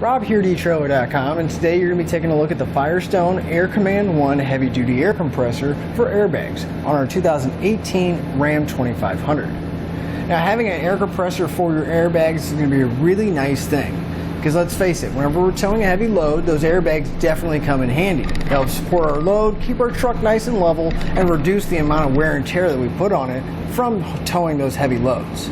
Rob here at etrailer.com, and today you're going to be taking a look at the Firestone Air Command 1 heavy duty air compressor for airbags on our 2018 Ram 2500. Now, having an air compressor for your airbags is going to be a really nice thing, because let's face it, whenever we're towing a heavy load, those airbags definitely come in handy. They help support our load, keep our truck nice and level, and reduce the amount of wear and tear that we put on it from towing those heavy loads.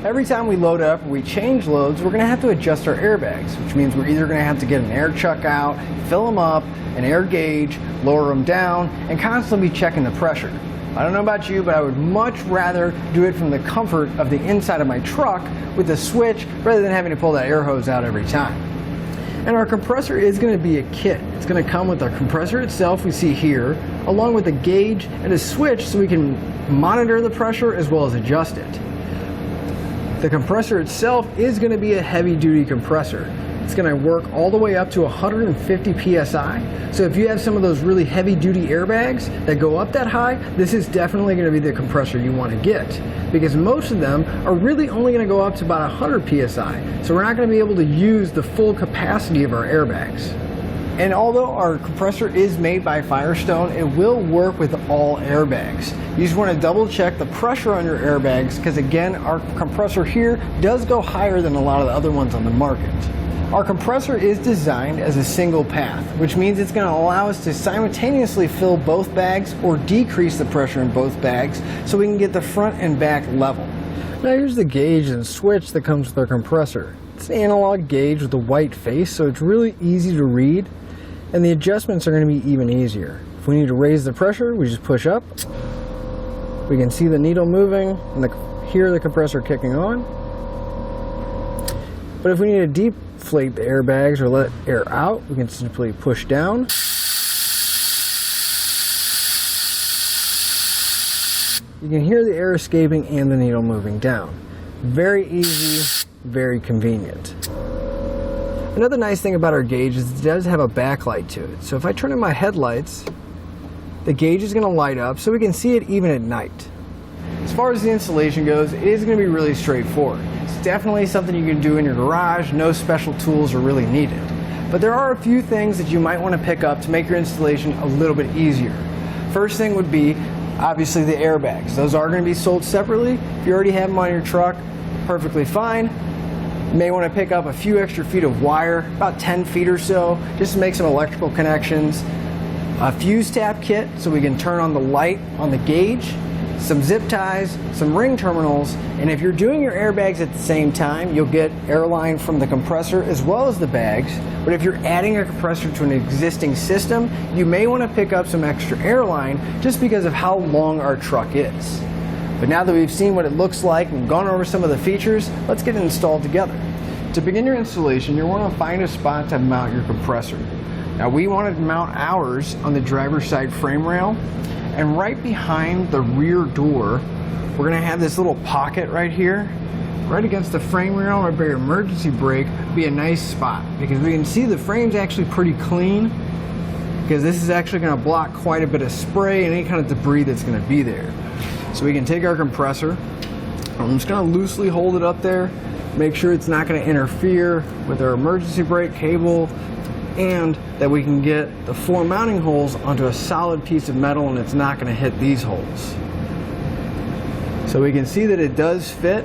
Every time we load up or we change loads, we're going to have to adjust our airbags, which means we're either going to have to get an air chuck out, fill them up, an air gauge, lower them down, and constantly be checking the pressure. I don't know about you, but I would much rather do it from the comfort of the inside of my truck with a switch rather than having to pull that air hose out every time. And our compressor is going to be a kit. It's going to come with our compressor itself we see here, along with a gauge and a switch so we can monitor the pressure as well as adjust it. The compressor itself is going to be a heavy duty compressor. It's going to work all the way up to 150 psi. So if you have some of those really heavy duty airbags that go up that high, this is definitely going to be the compressor you want to get, because most of them are really only going to go up to about 100 psi. So we're not going to be able to use the full capacity of our airbags. And although our compressor is made by Firestone, it will work with all airbags. You just want to double check the pressure on your airbags, because again, our compressor here does go higher than a lot of the other ones on the market. Our compressor is designed as a single path, which means it's going to allow us to simultaneously fill both bags or decrease the pressure in both bags so we can get the front and back level. Now here's the gauge and switch that comes with our compressor. It's an analog gauge with a white face, so it's really easy to read, and the adjustments are going to be even easier. If we need to raise the pressure, we just push up. We can see the needle moving and hear the compressor kicking on. But if we need to deflate the airbags or let air out, we can simply push down. You can hear the air escaping and the needle moving down. Very easy, very convenient. Another nice thing about our gauge is it does have a backlight to it. So if I turn on my headlights, the gauge is going to light up so we can see it even at night. As far as the installation goes, it is going to be really straightforward. It's definitely something you can do in your garage. No special tools are really needed. But there are a few things that you might want to pick up to make your installation a little bit easier. First thing would be obviously the airbags. Those are going to be sold separately. If you already have them on your truck, perfectly fine. You may want to pick up a few extra feet of wire, about 10 feet or so, just to make some electrical connections. A fuse tap kit so we can turn on the light on the gauge, some zip ties, some ring terminals, and if you're doing your airbags at the same time, you'll get airline from the compressor as well as the bags. But if you're adding a compressor to an existing system, you may want to pick up some extra airline just because of how long our truck is. But now that we've seen what it looks like and gone over some of the features, let's get it installed together. To begin your installation, you'll want to find a spot to mount your compressor. Now we wanted to mount ours on the driver's side frame rail, and right behind the rear door, we're going to have this little pocket right here. Right against the frame rail, right by your emergency brake, would be a nice spot, because we can see the frame's actually pretty clean, because this is actually going to block quite a bit of spray and any kind of debris that's going to be there. So we can take our compressor, I'm just going to loosely hold it up there, make sure it's not going to interfere with our emergency brake cable, and that we can get the 4 mounting holes onto a solid piece of metal and it's not going to hit these holes. So we can see that it does fit.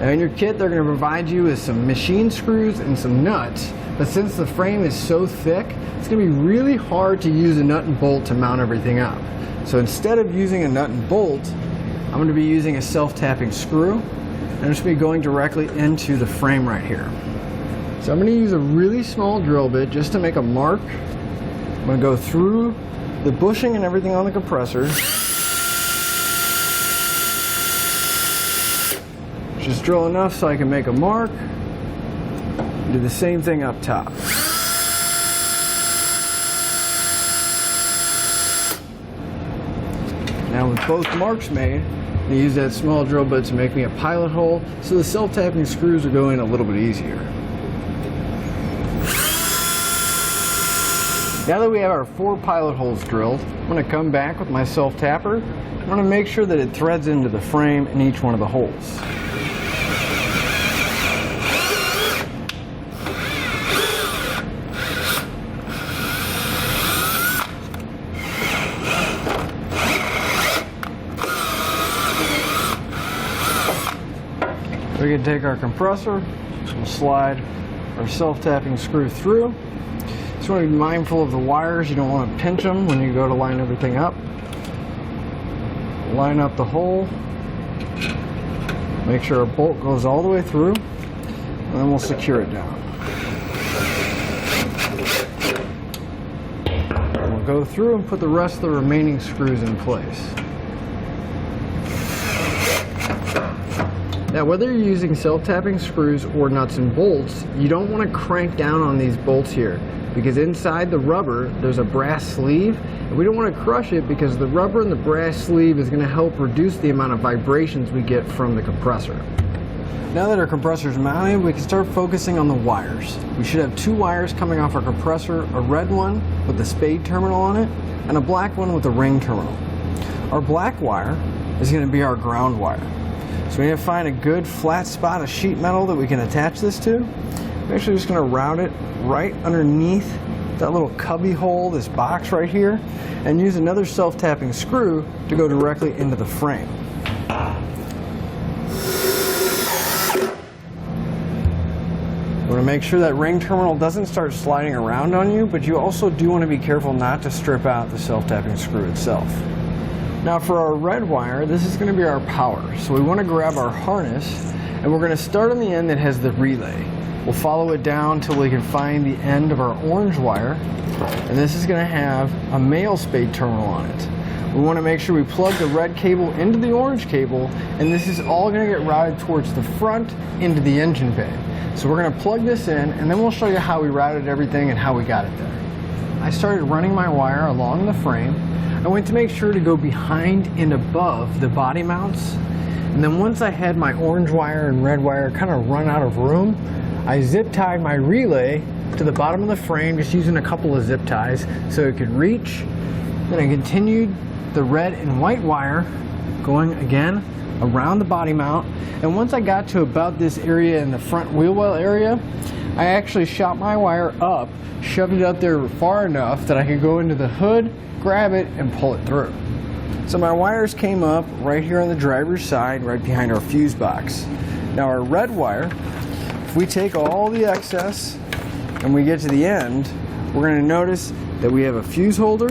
Now in your kit they're going to provide you with some machine screws and some nuts, but since the frame is so thick, it's going to be really hard to use a nut and bolt to mount everything up. So instead of using a nut and bolt, I'm going to be using a self-tapping screw. I'm just going to be going directly into the frame right here. So I'm going to use a really small drill bit just to make a mark. I'm going to go through the bushing and everything on the compressor. Just drill enough so I can make a mark. Do the same thing up top. Now with both marks made, I'm going to use that small drill bit to make me a pilot hole so the self-tapping screws will go in a little bit easier. Now that we have our 4 pilot holes drilled, I'm going to come back with my self-tapper. I'm going to make sure that it threads into the frame in each one of the holes. we can take our compressor and slide our self-tapping screw through. Just want to be mindful of the wires. You don't want to pinch them when you go to line everything up. Line up the hole. Make sure our bolt goes all the way through, and then we'll secure it down. We'll go through and put the rest of the remaining screws in place. Now, whether you're using self-tapping screws or nuts and bolts, you don't want to crank down on these bolts here, because inside the rubber there's a brass sleeve, and we don't want to crush it because the rubber in the brass sleeve is going to help reduce the amount of vibrations we get from the compressor. Now that our compressor is mounted, we can start focusing on the wires. We should have 2 wires coming off our compressor, a red one with the spade terminal on it, and a black one with a ring terminal. Our black wire is going to be our ground wire. So we need to find a good flat spot of sheet metal that we can attach this to. We're actually just going to route it right underneath that little cubby hole, this box right here, and use another self-tapping screw to go directly into the frame. You want to make sure that ring terminal doesn't start sliding around on you, but you also do want to be careful not to strip out the self-tapping screw itself. Now for our red wire, this is going to be our power. So we want to grab our harness, and we're going to start on the end that has the relay. We'll follow it down till we can find the end of our orange wire, and this is going to have a male spade terminal on it. We want to make sure we plug the red cable into the orange cable, and this is all going to get routed towards the front into the engine bay. So we're going to plug this in, and then we'll show you how we routed everything and how we got it there. I started running my wire along the frame. I went to make sure to go behind and above the body mounts, and then once I had my orange wire and red wire kind of run out of room, I zip tied my relay to the bottom of the frame, just using a couple of zip ties so it could reach. Then I continued the red and white wire going again around the body mount, and once I got to about this area in the front wheel well area, I actually shot my wire up, shoved it up there far enough that I could go into the hood, grab it, and pull it through. So my wires came up right here on the driver's side, right behind our fuse box. Now our red wire, if we take all the excess and we get to the end, we're going to notice that we have a fuse holder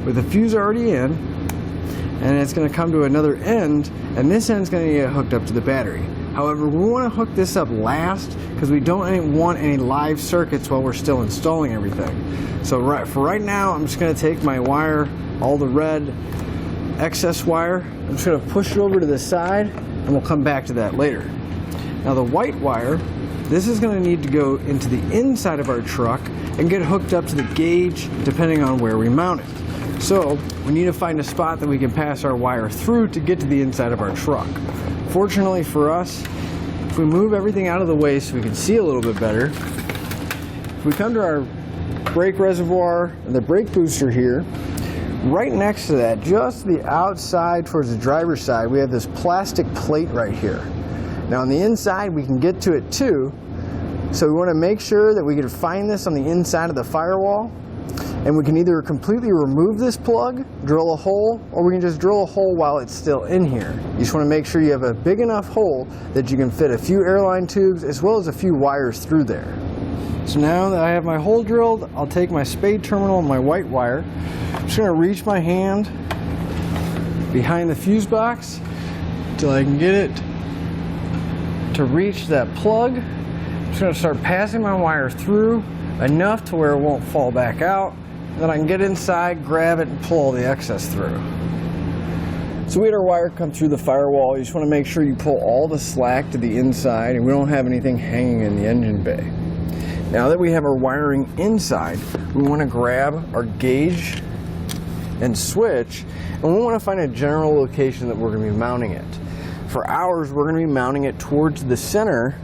with a fuse already in, and it's going to come to another end, and this end's going to get hooked up to the battery. However, we want to hook this up last because we don't want any live circuits while we're still installing everything. So for right now, I'm just going to take my wire, all the red excess wire, I'm just going to push it over to the side, and we'll come back to that later. Now the white wire, this is going to need to go into the inside of our truck and get hooked up to the gauge depending on where we mount it. So we need to find a spot that we can pass our wire through to get to the inside of our truck. Fortunately for us, if we move everything out of the way so we can see a little bit better, if we come to our brake reservoir and the brake booster here, right next to that, just the outside towards the driver's side, we have this plastic plate right here. Now on the inside we can get to it too, so we want to make sure that we can find this on the inside of the firewall, and we can either completely remove this plug, drill a hole, or we can just drill a hole while it's still in here. You just want to make sure you have a big enough hole that you can fit a few airline tubes as well as a few wires through there. So now that I have my hole drilled, I'll take my spade terminal and my white wire. I'm just going to reach my hand behind the fuse box until I can get it to reach that plug. I'm just going to start passing my wire through enough to where it won't fall back out. Then I can get inside, grab it, and pull all the excess through. So we had our wire come through the firewall. You just want to make sure you pull all the slack to the inside and we don't have anything hanging in the engine bay. Now that we have our wiring inside, we want to grab our gauge and switch, and we want to find a general location that we're going to be mounting it. For ours, we're going to be mounting it towards the center,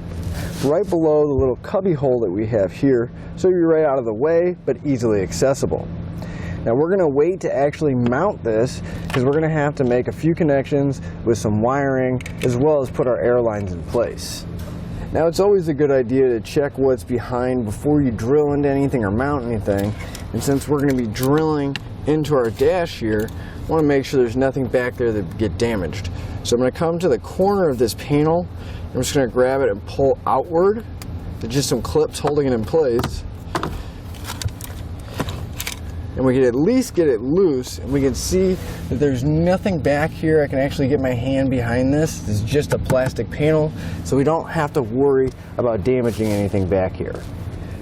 right below the little cubby hole that we have here, so you're right out of the way, but easily accessible. Now we're going to wait to actually mount this, because we're going to have to make a few connections with some wiring, as well as put our air lines in place. Now it's always a good idea to check what's behind before you drill into anything or mount anything, and since we're going to be drilling into our dash here, I want to make sure there's nothing back there that get damaged. So I'm going to come to the corner of this panel I'm just going to grab it and pull outward. There's just some clips holding it in place. And we can at least get it loose, and we can see that there's nothing back here. I can actually get my hand behind this. This is just a plastic panel, so we don't have to worry about damaging anything back here.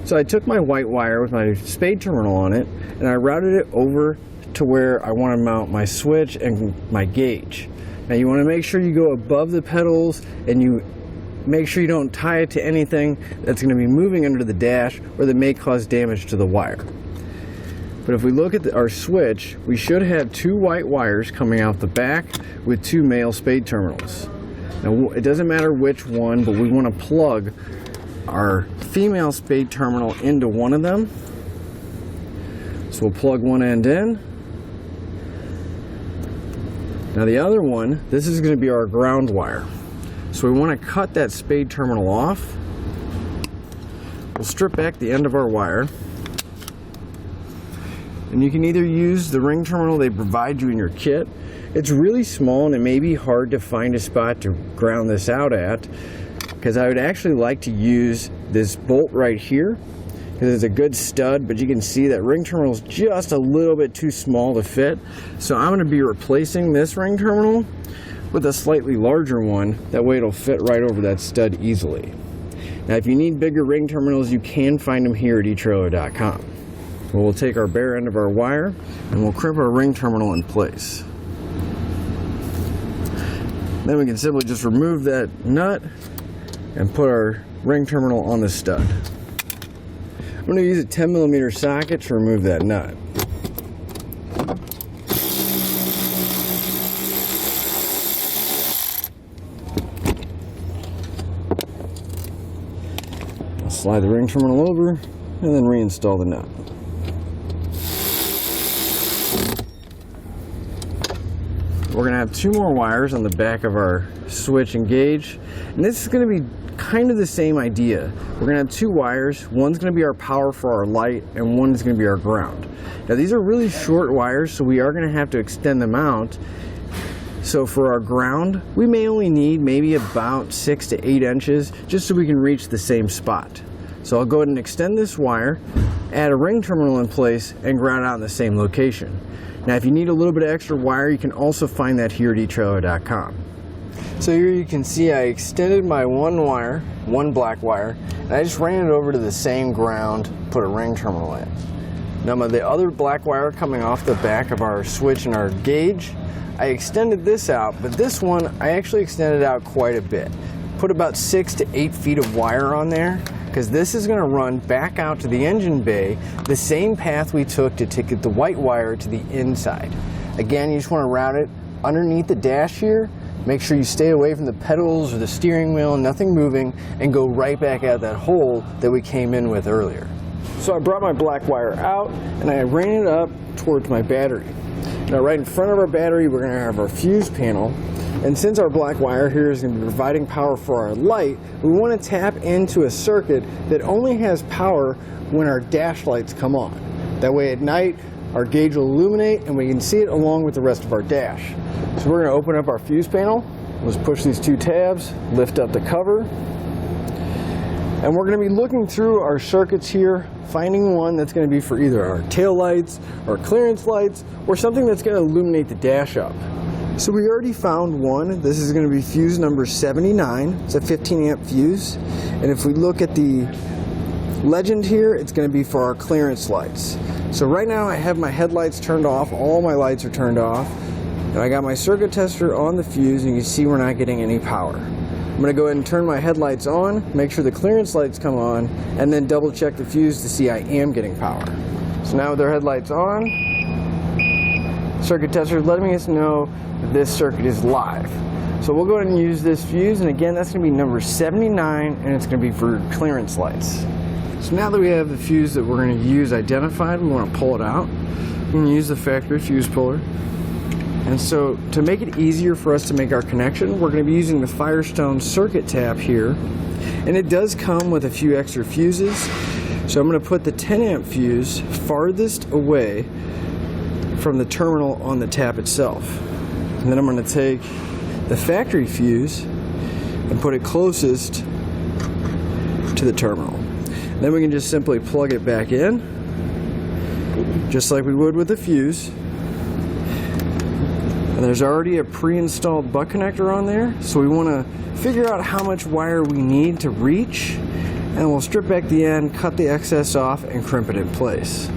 So I took my white wire with my spade terminal on it, and I routed it over to where I want to mount my switch and my gauge. Now you want to make sure you go above the pedals, and you make sure you don't tie it to anything that's going to be moving under the dash or that may cause damage to the wire. But if we look at our switch, we should have 2 white wires coming out the back with 2 male spade terminals. Now it doesn't matter which one, but we want to plug our female spade terminal into one of them. So we'll plug one end in. Now the other one, this is going to be our ground wire. So we want to cut that spade terminal off. We'll strip back the end of our wire. And you can either use the ring terminal they provide you in your kit. It's really small and it may be hard to find a spot to ground this out at, because I would actually like to use this bolt right here because it's a good stud, but you can see that ring terminal is just a little bit too small to fit. So I'm going to be replacing this ring terminal with a slightly larger one. That way it'll fit right over that stud easily. Now if you need bigger ring terminals, you can find them here at etrailer.com. We'll take our bare end of our wire and we'll crimp our ring terminal in place. Then we can simply just remove that nut and put our ring terminal on the stud. I'm going to use a 10mm socket to remove that nut. I'll slide the ring terminal over and then reinstall the nut. We're going to have 2 more wires on the back of our switch and gauge, and this is going to be kind of the same idea. We're going to have 2 wires. One's going to be our power for our light, and one is going to be our ground. Now these are really short wires, so we are going to have to extend them out. So for our ground, we may only need maybe about 6 to 8 inches just so we can reach the same spot. So I'll go ahead and extend this wire, add a ring terminal in place, and ground out in the same location. Now if you need a little bit of extra wire, you can also find that here at etrailer.com. So here you can see I extended my one black wire, and I just ran it over to the same ground, put a ring terminal in. Now the other black wire coming off the back of our switch and our gauge, I extended this out, but this one I actually extended out quite a bit. Put about 6 to 8 feet of wire on there, because this is going to run back out to the engine bay the same path we took to get the white wire to the inside. Again, you just want to route it underneath the dash here. Make sure you stay away from the pedals or the steering wheel, nothing moving, and go right back out that hole that we came in with earlier. So I brought my black wire out and I ran it up towards my battery. Now right in front of our battery we're going to have our fuse panel. And since our black wire here is going to be providing power for our light, we want to tap into a circuit that only has power when our dash lights come on. That way at night, our gauge will illuminate and we can see it along with the rest of our dash. So we're going to open up our fuse panel. Let's push these 2 tabs, lift up the cover. And we're going to be looking through our circuits here, finding one that's going to be for either our tail lights, our clearance lights, or something that's going to illuminate the dash up. So we already found one. This is going to be fuse number 79. It's a 15 amp fuse. And if we look at the legend here, it's going to be for our clearance lights. So right now I have my headlights turned off. All my lights are turned off. And I got my circuit tester on the fuse, and you can see we're not getting any power. I'm going to go ahead and turn my headlights on, make sure the clearance lights come on, and then double check the fuse to see I am getting power. So now with our headlights on, circuit tester is letting us know that this circuit is live. So we'll go ahead and use this fuse, and again that's going to be number 79, and it's going to be for clearance lights. So now that we have the fuse that we're going to use identified, we want to pull it out. We're going to use the factory fuse puller. And so to make it easier for us to make our connection, we're going to be using the Firestone circuit tap here. And it does come with a few extra fuses. So I'm going to put the 10 amp fuse farthest away from the terminal on the tap itself. And then I'm going to take the factory fuse and put it closest to the terminal. Then we can just simply plug it back in, just like we would with the fuse. And there's already a pre-installed butt connector on there, so we want to figure out how much wire we need to reach, and we'll strip back the end, cut the excess off, and crimp it in place.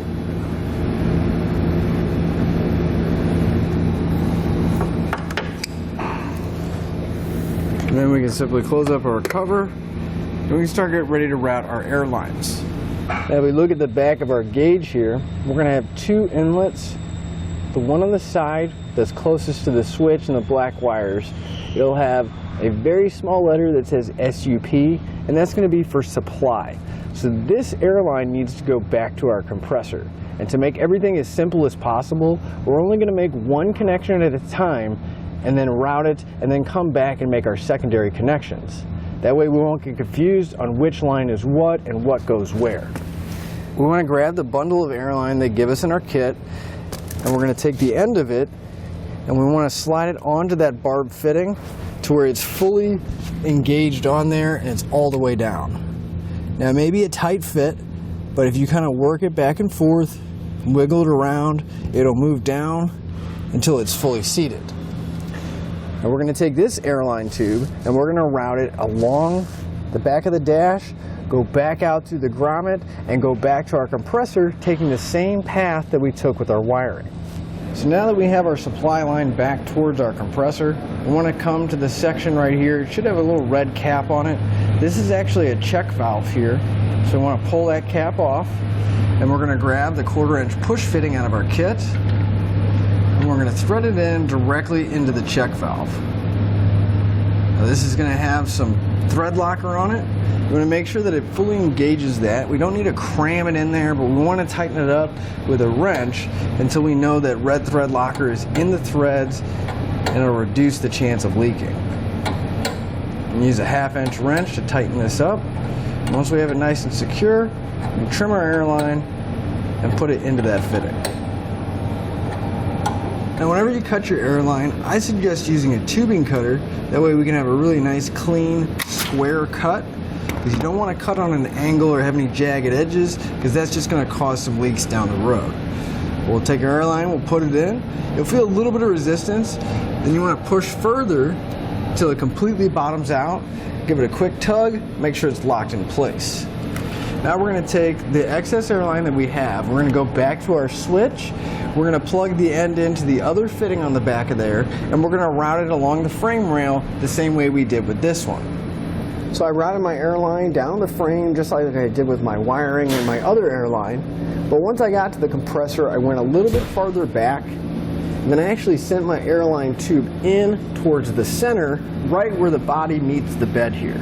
And then we can simply close up our cover, and we can start getting ready to route our air lines. Now we look at the back of our gauge here, we're going to have two inlets. The one on the side that's closest to the switch and the black wires, it'll have a very small letter that says SUP, and that's going to be for supply. So this airline needs to go back to our compressor. And to make everything as simple as possible, we're only going to make one connection at a time and then route it and then come back and make our secondary connections. That way we won't get confused on which line is what and what goes where. We want to grab the bundle of airline they give us in our kit, and we're going to take the end of it and we want to slide it onto that barb fitting to where it's fully engaged on there and it's all the way down. Now it may be a tight fit, but if you kind of work it back and forth, wiggle it around, it'll move down until it's fully seated. And we're going to take this airline tube and we're going to route it along the back of the dash, go back out through the grommet, and go back to our compressor, taking the same path that we took with our wiring. So now that we have our supply line back towards our compressor, we want to come to the section right here. It should have a little red cap on it. This is actually a check valve here. So we want to pull that cap off, and we're going to grab the 1/4-inch push fitting out of our kit, and we're going to thread it in directly into the check valve. Now this is going to have some thread locker on it. We want to make sure that it fully engages that. We don't need to cram it in there, but we want to tighten it up with a wrench until we know that red thread locker is in the threads, and it'll reduce the chance of leaking. And use a 1/2-inch wrench to tighten this up. Once we have it nice and secure, we can trim our airline and put it into that fitting. Now whenever you cut your airline, I suggest using a tubing cutter. That way we can have a really nice, clean, square cut. Because you don't want to cut on an angle or have any jagged edges, because that's just going to cause some leaks down the road. We'll take our airline, we'll put it in. You'll feel a little bit of resistance. Then you want to push further until it completely bottoms out. Give it a quick tug, make sure it's locked in place. Now we're going to take the excess airline that we have, we're going to go back to our switch, we're going to plug the end into the other fitting on the back of there, and we're going to route it along the frame rail the same way we did with this one. So I routed my airline down the frame just like I did with my wiring and my other airline, but once I got to the compressor I went a little bit farther back, and then I actually sent my airline tube in towards the center, right where the body meets the bed here.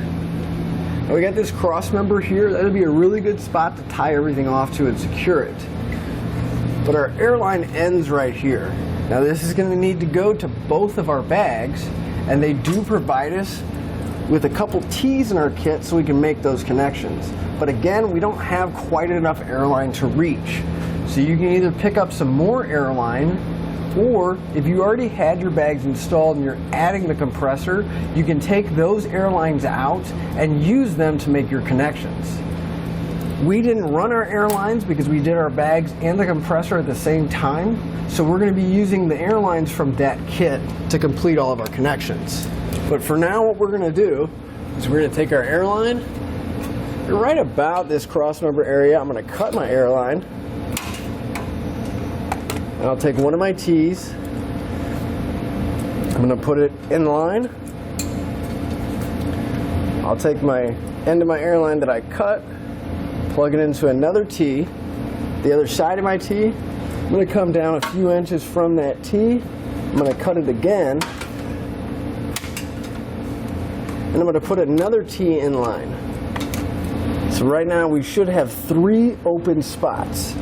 Now we got this cross member here, that'll be a really good spot to tie everything off to and secure it. But our airline ends right here. Now this is going to need to go to both of our bags, and they do provide us with a couple T's in our kit so we can make those connections. But again, we don't have quite enough airline to reach. So you can either pick up some more airline, or if you already had your bags installed and you're adding the compressor, you can take those airlines out and use them to make your connections. We didn't run our airlines because we did our bags and the compressor at the same time, so we're going to be using the airlines from that kit to complete all of our connections. But for now, what we're going to do is we're going to take our airline, right about this crossmember area, I'm going to cut my airline, and I'll take one of my T's, I'm going to put it in line, I'll take my end of my airline that I cut, plug it into another T, the other side of my T, I'm going to come down a few inches from that T, I'm going to cut it again, and I'm going to put another T in line. So right now we should have 3 open spots.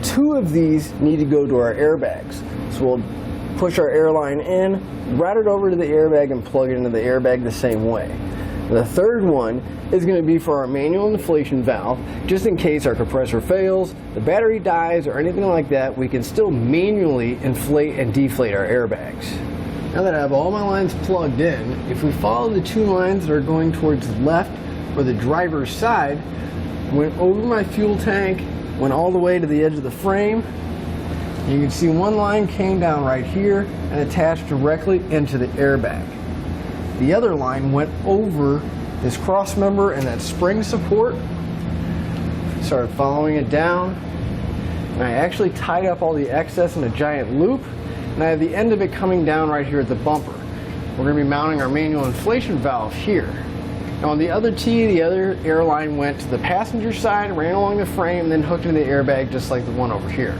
2 of these need to go to our airbags. So we'll push our airline in, route it over to the airbag, and plug it into the airbag the same way. The third one is going to be for our manual inflation valve, just in case our compressor fails, the battery dies, or anything like that, we can still manually inflate and deflate our airbags. Now that I have all my lines plugged in, if we follow the two lines that are going towards the left or the driver's side, went over my fuel tank, went all the way to the edge of the frame. You can see one line came down right here and attached directly into the airbag. The other line went over this cross member and that spring support. Started following it down, and I actually tied up all the excess in a giant loop, and I have the end of it coming down right here at the bumper. We're going to be mounting our manual inflation valve here. Now on the other tee, the other air line went to the passenger side, ran along the frame, and then hooked into the airbag just like the one over here.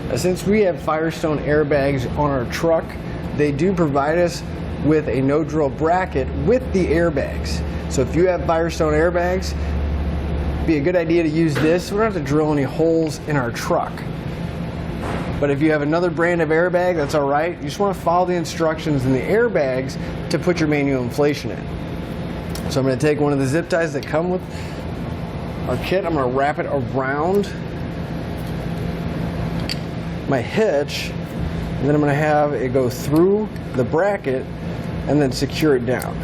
Now, since we have Firestone airbags on our truck, they do provide us with a no-drill bracket with the airbags. So if you have Firestone airbags, be a good idea to use this. We don't have to drill any holes in our truck. But if you have another brand of airbag, that's all right. You just want to follow the instructions in the airbags to put your manual inflation in. So I'm going to take one of the zip ties that come with our kit. I'm going to wrap it around my hitch, and then I'm going to have it go through the bracket and then secure it down.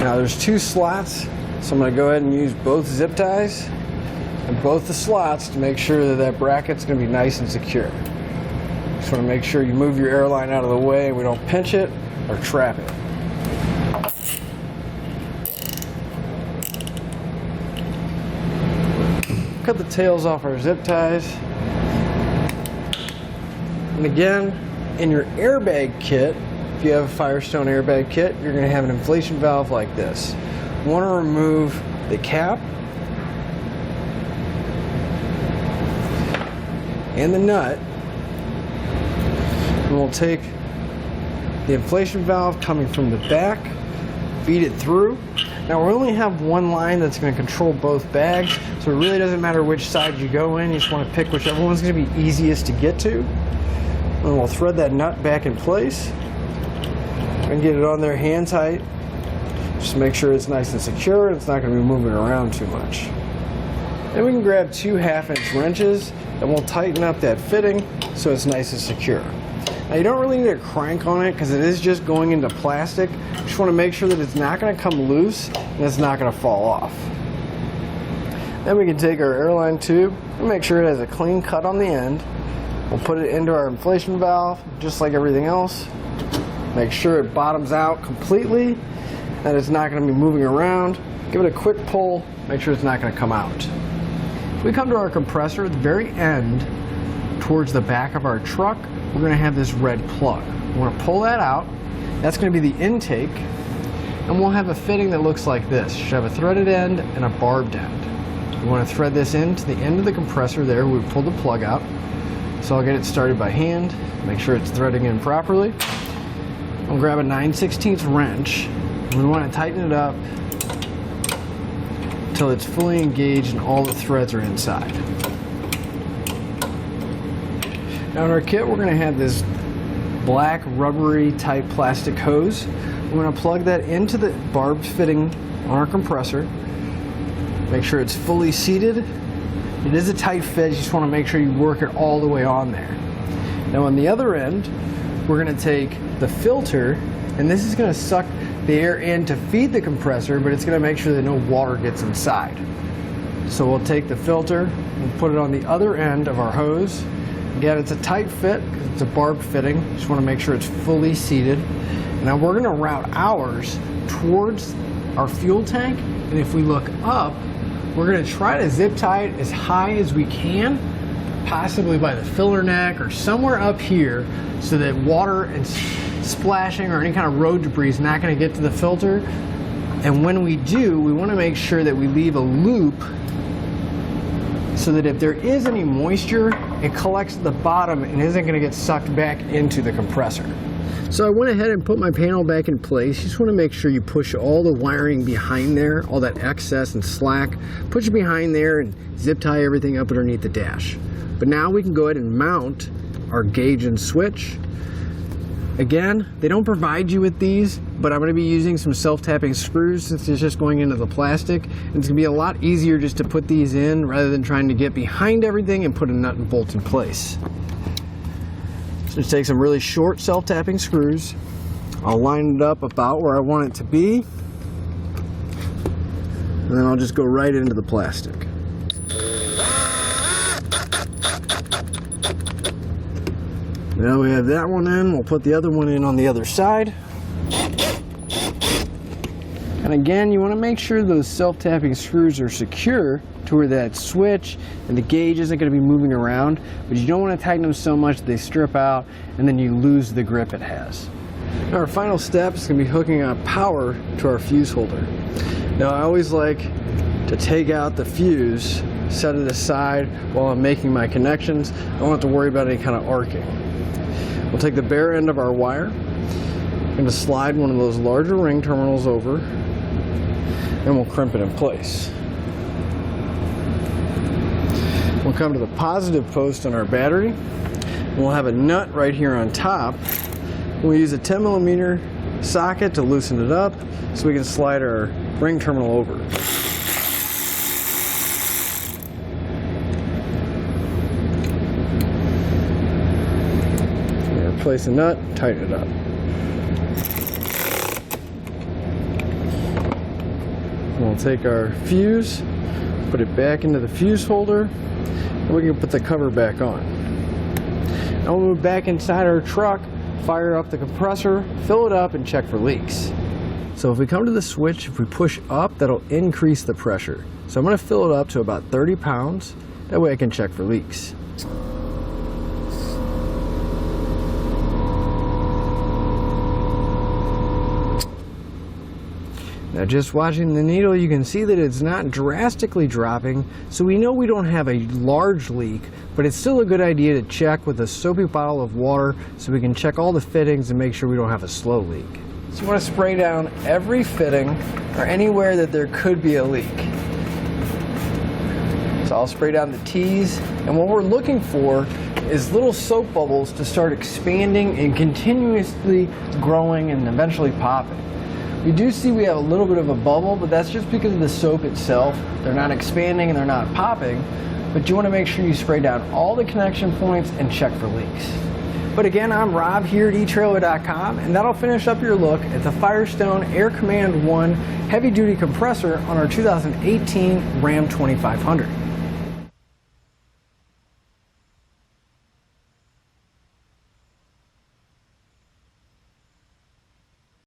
Now there's two slots, so I'm going to go ahead and use both zip ties and both the slots to make sure that that bracket's going to be nice and secure. Just want to make sure you move your airline out of the way and we don't pinch it or trap it. Cut the tails off our zip ties. And again, in your airbag kit, if you have a Firestone airbag kit, you're going to have an inflation valve like this. You want to remove the cap and the nut, and we'll take the inflation valve coming from the back, feed it through. Now we only have one line that's going to control both bags, so it really doesn't matter which side you go in. You just want to pick whichever one's going to be easiest to get to. And we'll thread that nut back in place and get it on there hand tight. Just make sure it's nice and secure and it's not going to be moving around too much. Then we can grab two 1/2-inch wrenches and we'll tighten up that fitting so it's nice and secure. Now you don't really need a crank on it because it is just going into plastic. You just want to make sure that it's not going to come loose and it's not going to fall off. Then we can take our airline tube and make sure it has a clean cut on the end. We'll put it into our inflation valve just like everything else. Make sure it bottoms out completely, that it's not going to be moving around. Give it a quick pull, make sure it's not going to come out. If we come to our compressor at the very end, towards the back of our truck, we're going to have this red plug. We're going to pull that out. That's going to be the intake, and we'll have a fitting that looks like this. You should have a threaded end and a barbed end. We want to thread this into the end of the compressor there. We pull the plug out. So I'll get it started by hand, make sure it's threading in properly. I'll grab a 9/16 wrench. We want to tighten it up until it's fully engaged and all the threads are inside. Now in our kit, we're going to have this black rubbery type plastic hose. We're going to plug that into the barbed fitting on our compressor. Make sure it's fully seated. It is a tight fit, you just want to make sure you work it all the way on there. Now on the other end, we're going to take the filter, and this is going to suck the air in to feed the compressor, but it's going to make sure that no water gets inside. So we'll take the filter and put it on the other end of our hose. Again, it's a tight fit because it's a barbed fitting. Just want to make sure it's fully seated. Now we're going to route ours towards our fuel tank, and if we look up, we're going to try to zip tie it as high as we can, possibly by the filler neck or somewhere up here, so that water and splashing or any kind of road debris is not going to get to the filter. And when we do, we want to make sure that we leave a loop so that if there is any moisture, it collects at the bottom and isn't going to get sucked back into the compressor. So I went ahead and put my panel back in place. You just want to make sure you push all the wiring behind there, all that excess and slack, push it behind there and zip tie everything up underneath the dash. But now we can go ahead and mount our gauge and switch. Again, they don't provide you with these, but I'm going to be using some self-tapping screws since it's just going into the plastic. And it's going to be a lot easier just to put these in rather than trying to get behind everything and put a nut and bolt in place. So just take some really short self-tapping screws. I'll line it up about where I want it to be, and then I'll just go right into the plastic. Now we have that one in, we'll put the other one in on the other side. And again, you want to make sure those self-tapping screws are secure to where that switch and the gauge isn't going to be moving around, but you don't want to tighten them so much that they strip out and then you lose the grip it has. Now our final step is going to be hooking up power to our fuse holder. Now I always like to take out the fuse, set it aside while I'm making my connections. I don't have to worry about any kind of arcing. We'll take the bare end of our wire, I'm going to slide one of those larger ring terminals over, and we'll crimp it in place. We'll come to the positive post on our battery, and we'll have a nut right here on top. We'll use a 10mm socket to loosen it up so we can slide our ring terminal over. Place the nut, tighten it up. We'll take our fuse, put it back into the fuse holder, and we can put the cover back on. Now we'll move back inside our truck, fire up the compressor, fill it up, and check for leaks. So if we come to the switch, if we push up, that'll increase the pressure. So I'm going to fill it up to about 30 pounds. That way I can check for leaks. Now just watching the needle, you can see that it's not drastically dropping, so we know we don't have a large leak, but it's still a good idea to check with a soapy bottle of water so we can check all the fittings and make sure we don't have a slow leak. So you want to spray down every fitting or anywhere that there could be a leak. So I'll spray down the T's, and what we're looking for is little soap bubbles to start expanding and continuously growing and eventually popping. We do see we have a little bit of a bubble, but that's just because of the soap itself. They're not expanding and they're not popping, but you want to make sure you spray down all the connection points and check for leaks. But again, I'm Rob here at etrailer.com, and that'll finish up your look at the Firestone Air Command 1 heavy-duty compressor on our 2018 Ram 2500.